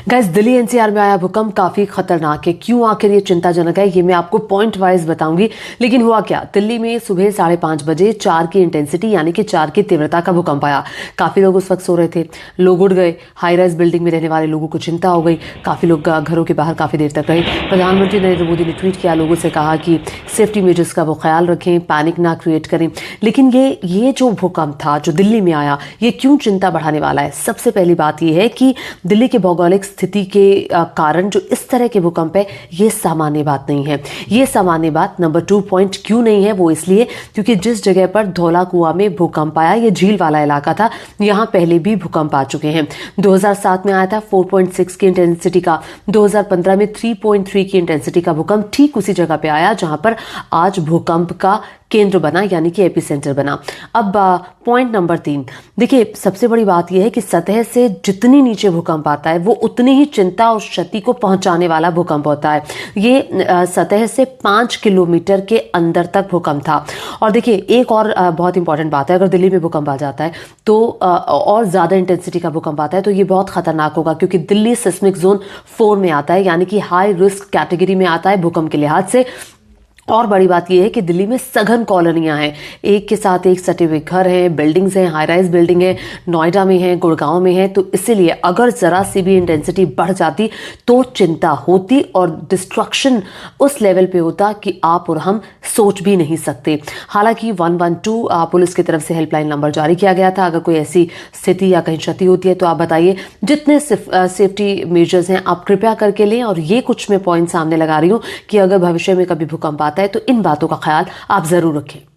Guys, Delhi NCR में आया भूकंप काफी खतरनाक है। क्यों आखिर ये चिंताजनक है, ये मैं आपको पॉइंट वाइज बताऊंगी। लेकिन हुआ क्या, दिल्ली में सुबह 5:30 बजे 4 की इंटेंसिटी यानी कि 4 की तीव्रता का भूकंप आया। काफी लोग उस वक्त सो रहे थे, लोग उठ गए। हाई राइज बिल्डिंग में रहने वाले लोगों को चिंता हो गई। काफी लोग घरों के बाहर काफी देर तक रहे। प्रधानमंत्री नरेंद्र मोदी ने ट्वीट किया, लोगों से कहा कि सेफ्टी मेजर्स का वो ख्याल रखें, पैनिक ना क्रिएट करें। लेकिन ये जो भूकंप था जो दिल्ली में आया, ये क्यों चिंता बढ़ाने वाला है? सबसे पहली बात ये है कि दिल्ली के भौगोलिक स्थिति के कारण जो इस तरह के भूकंप है, ये सामान्य बात नहीं है। ये सामान्य बात नंबर 2 पॉइंट क्यों नहीं है, वो इसलिए क्योंकि जिस जगह पर धौला कुआं में भूकंप आया, ये झील वाला इलाका था। यहां पहले भी भूकंप आ चुके हैं। 2007 में आया था 4.6 की इंटेंसिटी का। 2015 में 3.3 की इंटेंसिटी का भूकंप ठीक उसी जगह पे आया जहां पर आज भूकंप का केंद्र बना, यानी कि एपिसेंटर बना। अब पॉइंट नंबर 3, देखिए सबसे बड़ी बात यह है कि सतह से जितनी नीचे भूकंप आता है, वो उतनी ही चिंता और क्षति को पहुंचाने वाला भूकंप होता है। ये सतह से 5 किलोमीटर के अंदर तक भूकंप था। और देखिए एक और बहुत इंपॉर्टेंट बात है, अगर दिल्ली में भूकंप आ जाता है तो और ज्यादा इंटेंसिटी का भूकंप आता है तो ये बहुत खतरनाक होगा, क्योंकि दिल्ली सिस्मिक जोन 4 में आता है, यानी कि हाई रिस्क कैटेगरी में आता है भूकंप के लिहाज से। और बड़ी बात यह है कि दिल्ली में सघन कॉलोनियां हैं, एक के साथ एक सटे हुए घर हैं, बिल्डिंग्स हैं, हाई राइज बिल्डिंग है, नोएडा में है, गुड़गांव में है। तो इसीलिए अगर जरा सी भी इंटेंसिटी बढ़ जाती तो चिंता होती और डिस्ट्रक्शन उस लेवल पे होता कि आप और हम सोच भी नहीं सकते। हालांकि 112 पुलिस की तरफ से हेल्पलाइन नंबर जारी किया गया था। अगर कोई ऐसी स्थिति या कहीं क्षति होती है तो आप बताइए। जितने सेफ्टी मेजर्स हैं आप कृपया करके लें। और ये कुछ मैं पॉइंट सामने लगा रही हूँ कि अगर भविष्य में कभी भूकंप है तो इन बातों का ख्याल आप जरूर रखें।